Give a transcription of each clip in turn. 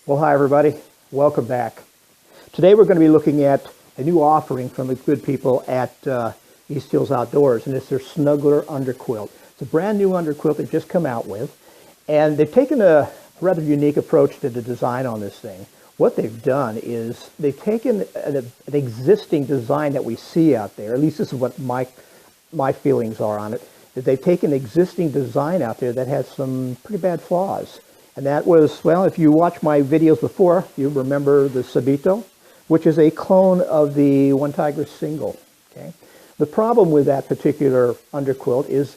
Well, hi everybody. Welcome back. Today we're going to be looking at a new offering from the good people at East Hills Outdoors, and it's their Snuggler Underquilt. It's a brand new underquilt they've just come out with, and they've taken a rather unique approach to the design on this thing. What they've done is they've taken an existing design that we see out there, at least this is what my feelings are on it, is they've taken an existing design out there that has some pretty bad flaws. And that was, well, if you watch my videos before, you remember the Sabito, which is a clone of the One Tiger Single. Okay? The problem with that particular underquilt is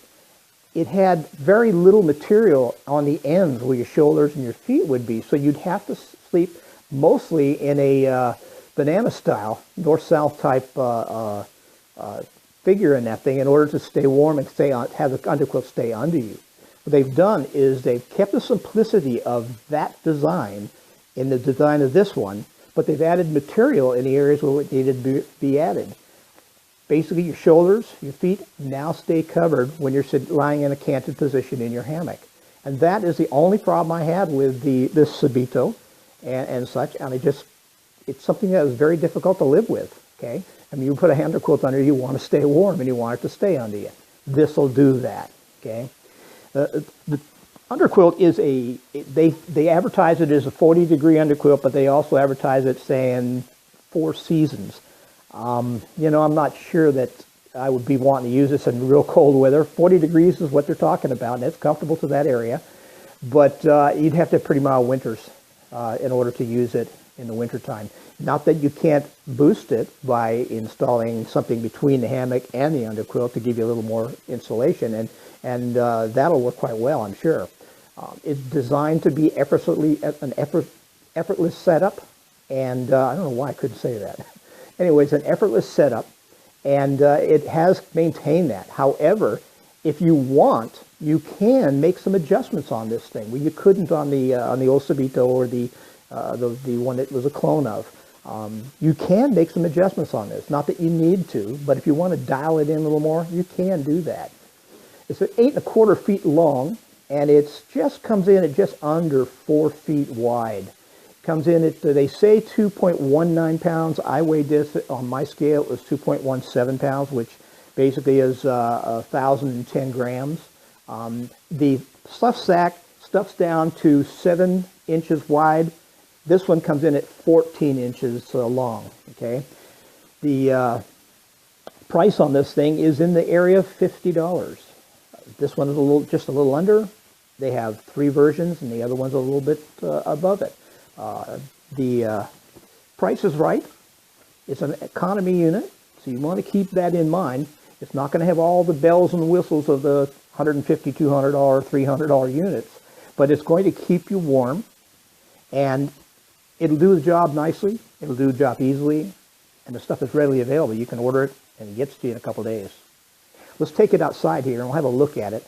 it had very little material on the ends where your shoulders and your feet would be, so you'd have to sleep mostly in a banana style, north-south type figure in that thing in order to stay warm and have the underquilt stay under you. What they've done is they've kept the simplicity of that design in the design of this one, but they've added material in the areas where it needed to be added. Basically, your shoulders, your feet now stay covered when you're lying in a canted position in your hammock. And that is the only problem I had with this Sabito and such, and it's something that was very difficult to live with, okay? I mean, you put a underquilt under you want to stay warm and you want it to stay under you. This will do that, okay? The underquilt is they advertise it as a 40-degree underquilt, but they also advertise it saying 4 seasons. I'm not sure that I would be wanting to use this in real cold weather. 40 degrees is what they're talking about, and it's comfortable to that area. But you'd have to have pretty mild winters in order to use it in the wintertime. Not that you can't boost it by installing something between the hammock and the underquilt to give you a little more insulation, and that'll work quite well, I'm sure. It's designed to be an effortless setup, and I don't know why I couldn't say that. Anyway, it's an effortless setup, and it has maintained that. However, if you want, you can make some adjustments on this thing where you couldn't on the old Sabito or the one that was a clone of. You can make some adjustments on this. Not that you need to, but if you want to dial it in a little more, you can do that. It's 8 1/4 feet long, and it just comes in at just under 4 feet wide. Comes in at, they say 2.19 pounds. I weighed this on my scale. It was 2.17 pounds, which basically is 1,010 grams. The stuff sack stuffs down to 7 inches wide. This one comes in at 14 inches long. Okay, the price on this thing is in the area of $50. This one is just a little under. They have 3 versions, and the other one's a little bit above it. The price is right. It's an economy unit, so you want to keep that in mind. It's not going to have all the bells and whistles of the $150, $200, $300 units, but it's going to keep you warm, and it'll do the job nicely. It'll do the job easily, and the stuff is readily available. You can order it, and it gets to you in a couple days. Let's take it outside here, and we'll have a look at it,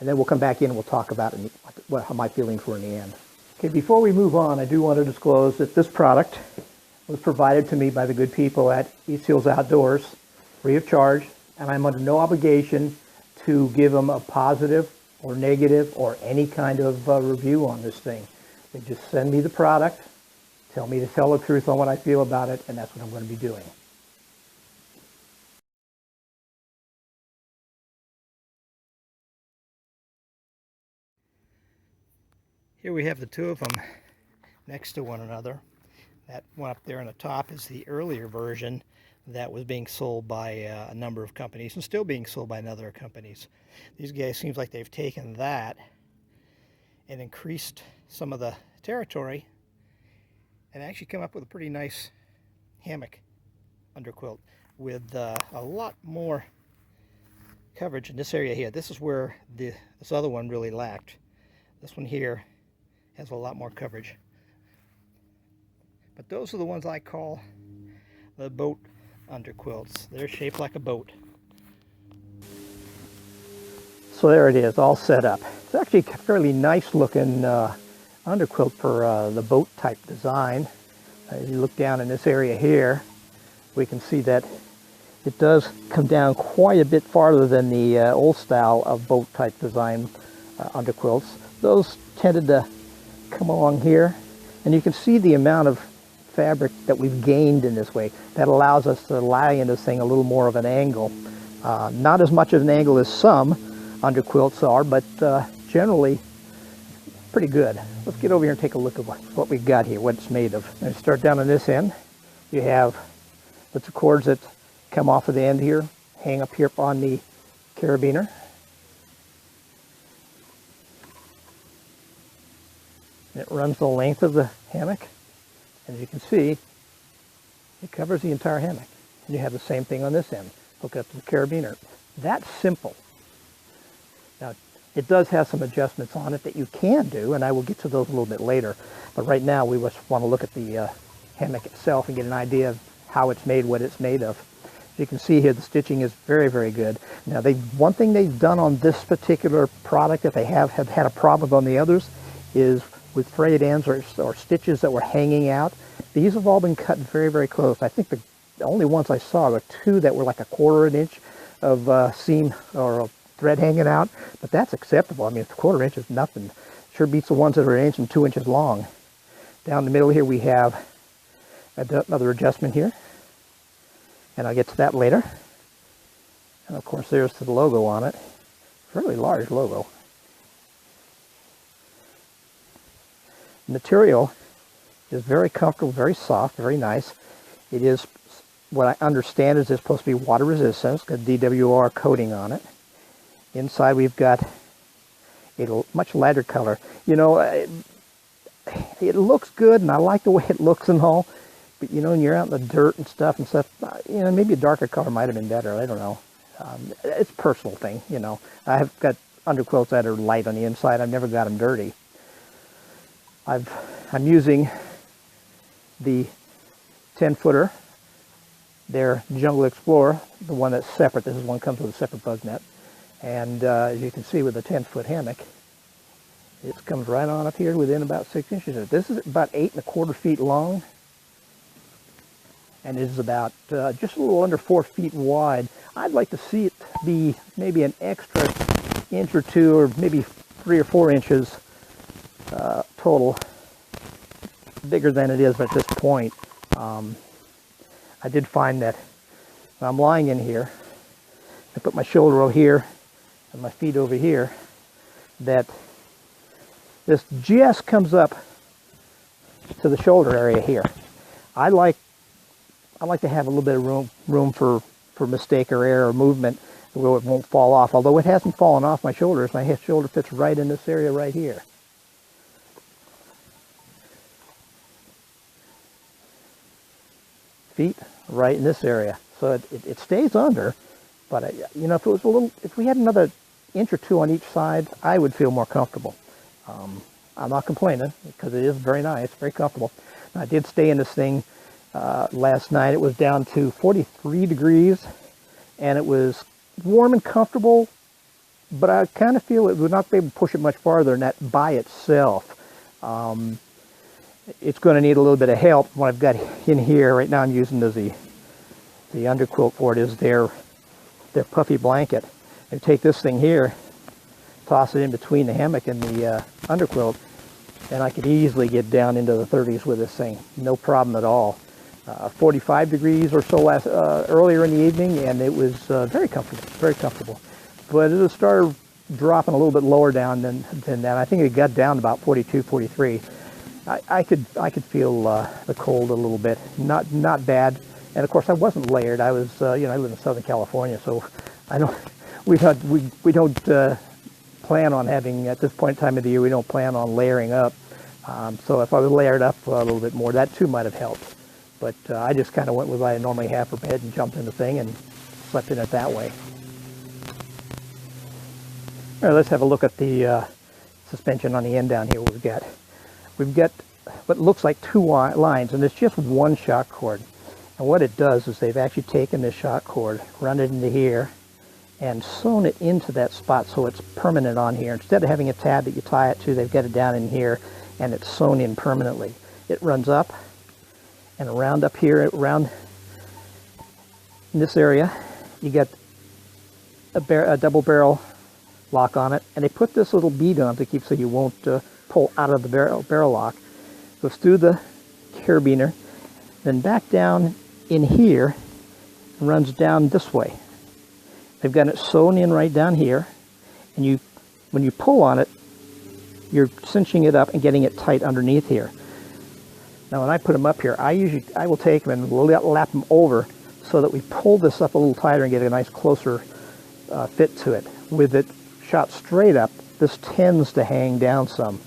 and then we'll come back in and we'll talk about it, how my feelings were in the end. Okay, before we move on, I do want to disclose that this product was provided to me by the good people at East Hills Outdoors, free of charge, and I'm under no obligation to give them a positive or negative or any kind of review on this thing. They just send me the product, tell me to tell the truth on what I feel about it, and that's what I'm going to be doing. Here we have the two of them next to one another. That one up there on the top is the earlier version that was being sold by a number of companies and still being sold by other companies. These guys seems like they've taken that and increased some of the territory and actually come up with a pretty nice hammock underquilt with a lot more coverage in this area here. This is where this other one really lacked. This one here has a lot more coverage. But those are the ones I call the boat underquilts. They're shaped like a boat. So there it is, all set up. It's actually a fairly nice looking underquilt for the boat type design. As you look down in this area here, we can see that It does come down quite a bit farther than the old style of boat type design underquilts. Those tended to come along here, and you can see the amount of fabric that we've gained in this way. That allows us to lie in this thing a little more of an angle. Not as much of an angle as some underquilts are, but generally pretty good. Let's get over here and take a look at what we've got here, what it's made of. And start down on this end. You have the cords that come off of the end here, hang up here on the carabiner. And it runs the length of the hammock. As you can see, it covers the entire hammock. And you have the same thing on this end. Hook up to the carabiner. That's simple. Now, it does have some adjustments on it that you can do, and I will get to those a little bit later. But right now, we just want to look at the hammock itself and get an idea of how it's made, what it's made of. As you can see here, the stitching is very, very good. Now, one thing they've done on this particular product that they have had a problem on the others is with frayed ends or stitches that were hanging out. These have all been cut very, very close. I think the only ones I saw were two that were like 1/4 inch of seam or thread hanging out, but that's acceptable. I mean, 1/4 inch is nothing. Sure beats the ones that are 1 inch and 2 inches long. Down the middle here we have another adjustment here, and I'll get to that later. And of course there's the logo on it. Fairly large logo. The material is very comfortable, very soft, very nice. It is, what I understand is it's supposed to be water resistant. It's got DWR coating on it. Inside we've got a much lighter color. You know, it looks good, and I like the way it looks and all, but you know, when you're out in the dirt and stuff, you know, maybe a darker color might have been better. I don't know. It's a personal thing, you know. I have got underquilts that are light on the inside. I've never got them dirty. I'm using the 10-footer, their Jungle Explorer, the one that's separate. This is one that comes with a separate bug net. And as you can see with the 10-foot hammock, it comes right on up here within about 6 inches. This is about 8 1/4 feet long, and it is about just a little under 4 feet wide. I'd like to see it be maybe an extra inch or two, or maybe 3 or 4 inches total bigger than it is at this point. I did find that when I'm lying in here, I put my shoulder over here and my feet over here, that this just comes up to the shoulder area here. I like to have a little bit of room for mistake or error or movement where it won't fall off. Although it hasn't fallen off my shoulders, my shoulder fits right in this area right here. Feet right in this area, so it stays under. But you know, if we had another inch or two on each side, I would feel more comfortable. I'm not complaining because it is very nice, very comfortable. And I did stay in this thing last night. It was down to 43 degrees, and it was warm and comfortable. But I kind of feel it would not be able to push it much farther than that by itself. It's going to need a little bit of help. What I've got in here right now, I'm using the underquilt for it, is their puffy blanket. And take this thing here, toss it in between the hammock and the underquilt, and I could easily get down into the 30s with this thing. No problem at all. 45 degrees or so earlier in the evening, and it was very comfortable, very comfortable. But it started dropping a little bit lower down than that. I think it got down to about 42, 43. I could feel the cold a little bit. Not bad. And of course, I wasn't layered. I was, you know, I live in Southern California, so we don't plan on having, at this point in time of the year, we don't plan on layering up. So if I was layered up a little bit more, that too might have helped. But I just kind of went with what I normally have for bed and jumped in the thing and slept in it that way. All right, let's have a look at the suspension on the end down here. We've got what looks like two lines, and it's just one shock cord. And what it does is they've actually taken this shock cord, run it into here, and sewn it into that spot so it's permanent on here. Instead of having a tab that you tie it to, they've got it down in here, and it's sewn in permanently. It runs up and around up here, around in this area, you get a double barrel lock on it, and they put this little bead on to keep so you won't pull out of the barrel lock. Goes through the carabiner, then back down in here, and runs down this way. They've got it sewn in right down here, and when you pull on it, you're cinching it up and getting it tight underneath here. Now when I put them up here, I will take them and lap them over so that we pull this up a little tighter and get a nice closer fit to it. With it shot straight up, this tends to hang down some.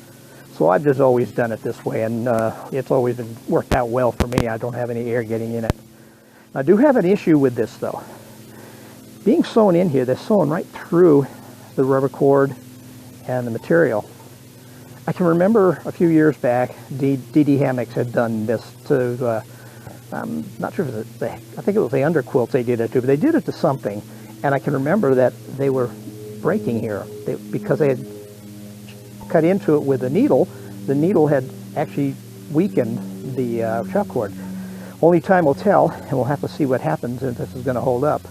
So I've just always done it this way, and it's always worked out well for me. I don't have any air getting in it. I do have an issue with this though. Being sewn in here, they're sewn right through the rubber cord and the material. I can remember a few years back, DD Hammocks had done this to, I'm not sure if it was I think it was the underquilts they did it to, but they did it to something. And I can remember that they were breaking here because they had cut into it with a needle. The needle had actually weakened the shock cord. Only time will tell, and we'll have to see what happens if this is going to hold up.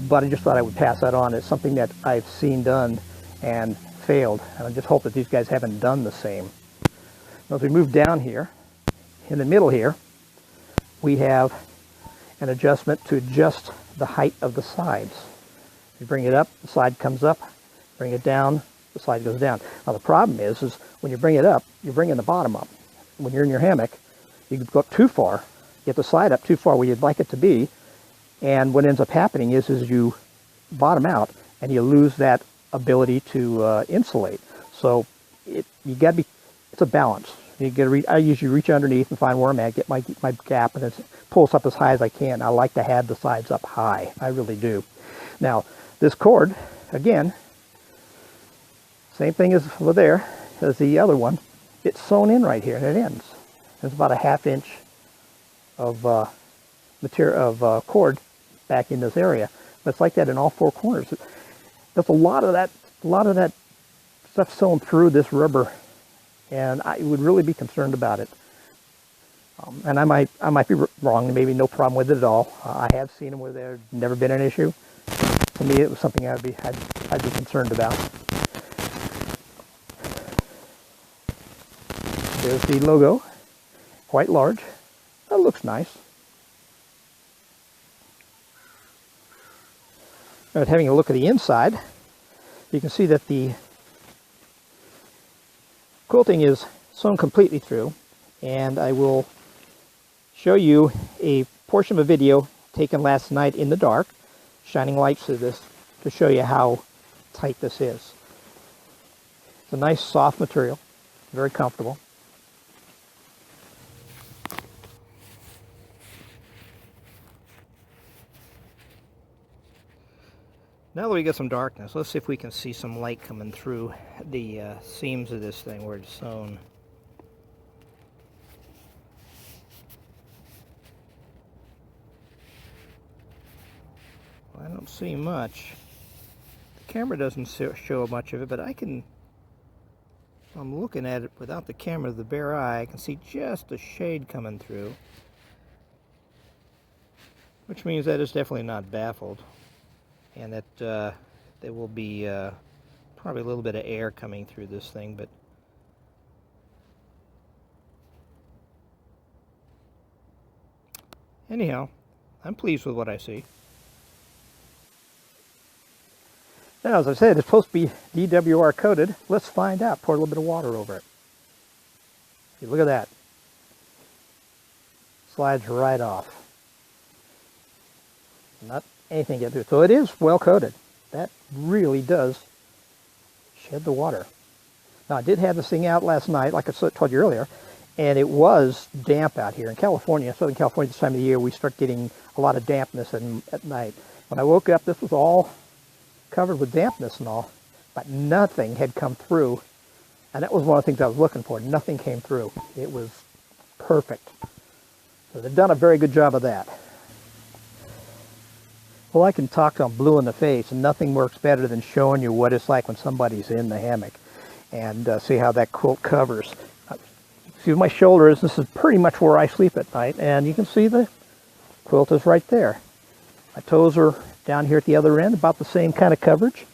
But I just thought I would pass that on. It's something that I've seen done and failed, and I just hope that these guys haven't done the same. Now, as we move down here, in the middle here, we have an adjustment to adjust the height of the sides. You bring it up, the slide comes up. Bring it down, the slide goes down. Now the problem is when you bring it up, you're bringing the bottom up. When you're in your hammock, you go up too far, you get the slide up too far where you'd like it to be, and what ends up happening is you bottom out and you lose that ability to insulate. So it's a balance. I usually reach underneath and find where I'm at, get my gap, and then pull this up as high as I can. I like to have the sides up high. I really do. Now, this cord, again, same thing as over there as the other one. It's sewn in right here, and it ends. There's about a 1/2 inch of cord back in this area. But it's like that in all four corners. There's a lot of that stuff sewn through this rubber, and I would really be concerned about it. And I might be wrong. Maybe no problem with it at all. I have seen them where there's never been an issue. To me, it was something I'd be concerned about. There's the logo, quite large. That looks nice. Now, having a look at the inside, you can see that the quilting is sewn completely through, and I will show you a portion of a video taken last night in the dark, shining lights through this to show you how tight this is. It's a nice soft material, very comfortable. Now that we get some darkness, let's see if we can see some light coming through the seams of this thing where it's sewn. Well, I don't see much. The camera doesn't show much of it, but I'm looking at it without the camera, the bare eye, I can see just a shade coming through. Which means that it's definitely not baffled. And that there will be probably a little bit of air coming through this thing, but anyhow, I'm pleased with what I see. Now, as I said, it's supposed to be DWR coated. Let's find out. Pour a little bit of water over it. See, look at that. Slides right off. Not anything to get through. So it is well coated. That really does shed the water. Now, I did have this thing out last night, like I told you earlier, and it was damp out here. In California, Southern California, this time of the year, we start getting a lot of dampness at night. When I woke up, this was all covered with dampness and all, but nothing had come through. And that was one of the things I was looking for. Nothing came through. It was perfect. So they've done a very good job of that. Well, I can talk till I'm blue in the face, and nothing works better than showing you what it's like when somebody's in the hammock and see how that quilt covers. See where my shoulder is. This is pretty much where I sleep at night, and you can see the quilt is right there. My toes are down here at the other end, about the same kind of coverage.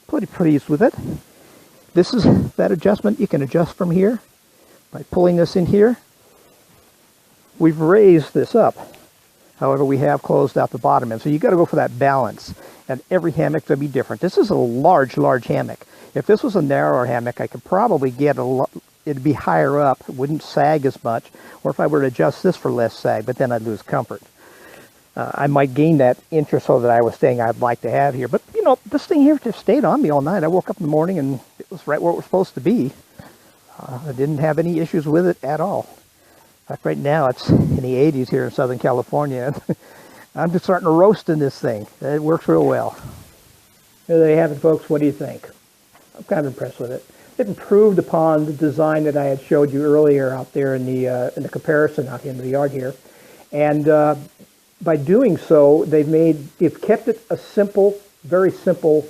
Pretty pleased with it. This is that adjustment you can adjust from here by pulling this in here. We've raised this up. However, we have closed out the bottom end. So you got to go for that balance. And every hammock will be different. This is a large hammock. If this was a narrower hammock, I could probably get it'd be higher up. It wouldn't sag as much. Or if I were to adjust this for less sag, but then I'd lose comfort. I might gain that inch or so that I was saying I'd like to have here. But, you know, this thing here just stayed on me all night. I woke up in the morning and it was right where it was supposed to be. I didn't have any issues with it at all. In fact, right now it's in the 80s here in Southern California. I'm just starting to roast in this thing. It works real well. There you have it, folks. What do you think? I'm kind of impressed with it. It improved upon the design that I had showed you earlier out there in the comparison out here in the yard here. And by doing so, they've kept it a simple, very simple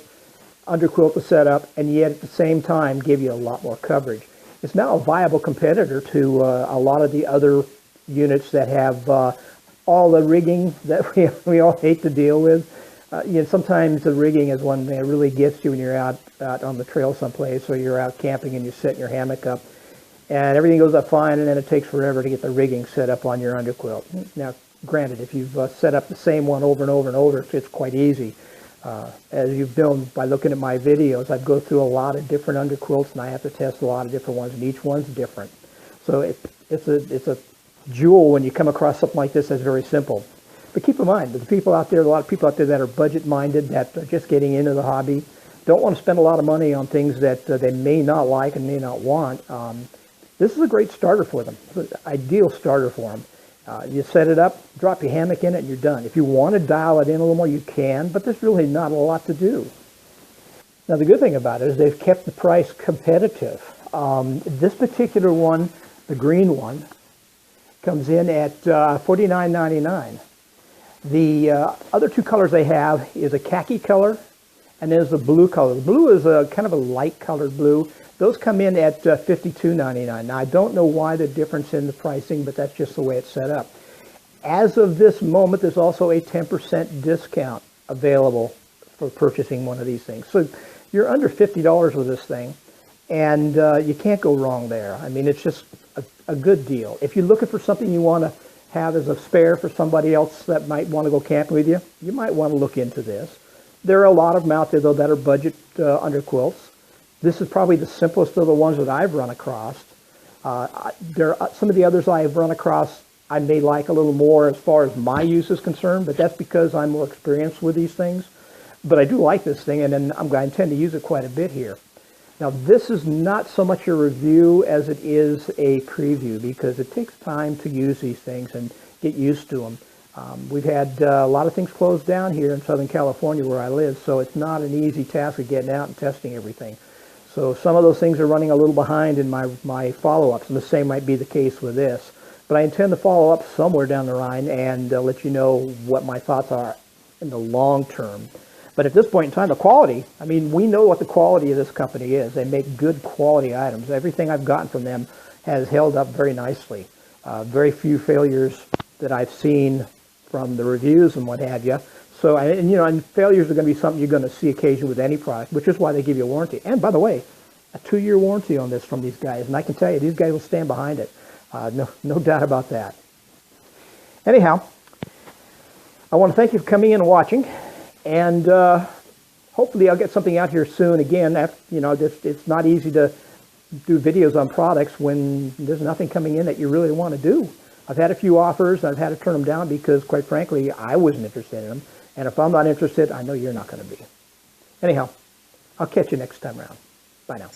underquilt to set up, and yet at the same time give you a lot more coverage. It's now a viable competitor to a lot of the other units that have all the rigging that we all hate to deal with. You know, sometimes the rigging is one thing that really gets you when you're out on the trail someplace, or you're out camping and you're setting your hammock up, and everything goes up fine, and then it takes forever to get the rigging set up on your underquilt. Now, granted, if you've set up the same one over and over and over, it's quite easy. As you've known by looking at my videos, I go through a lot of different underquilts, and I have to test a lot of different ones, and each one's different. So it's a jewel when you come across something like this that's very simple. But keep in mind that a lot of people out there that are budget-minded, that are just getting into the hobby, don't want to spend a lot of money on things that they may not like and may not want. This is a great starter for them. It's an ideal starter for them. You set it up, drop your hammock in it, and you're done. If you want to dial it in a little more, you can, but there's really not a lot to do. Now, the good thing about it is they've kept the price competitive. This particular one, the green one, comes in at $49.99. The other two colors they have is a khaki color, and there's a blue color. The blue is a kind of a light colored blue. Those come in at $52.99. Now, I don't know why the difference in the pricing, but that's just the way it's set up. As of this moment, there's also a 10% discount available for purchasing one of these things. So you're under $50 with this thing, and you can't go wrong there. I mean, it's just a good deal. If you're looking for something you want to have as a spare for somebody else that might want to go camping with you, you might want to look into this. There are a lot of them out there, though, that are budget underquilts. This is probably the simplest of the ones that I've run across. There are some of the others I've run across I may like a little more as far as my use is concerned, but that's because I'm more experienced with these things. But I do like this thing, and I intend to use it quite a bit here. Now, this is not so much a review as it is a preview, because it takes time to use these things and get used to them. We've had a lot of things closed down here in Southern California where I live, so it's not an easy task of getting out and testing everything. So some of those things are running a little behind in my follow-ups, and the same might be the case with this. But I intend to follow up somewhere down the line and let you know what my thoughts are in the long term. But at this point in time, the quality, I mean, we know what the quality of this company is. They make good quality items. Everything I've gotten from them has held up very nicely. Very few failures that I've seen from the reviews and what have you. So, and failures are going to be something you're going to see occasionally with any product, which is why they give you a warranty. And by the way, a 2-year warranty on this from these guys. And I can tell you, these guys will stand behind it. No doubt about that. Anyhow, I want to thank you for coming in and watching. And hopefully I'll get something out here soon. Again, it's not easy to do videos on products when there's nothing coming in that you really want to do. I've had a few offers. I've had to turn them down because, quite frankly, I wasn't interested in them. And if I'm not interested, I know you're not going to be. Anyhow, I'll catch you next time around. Bye now.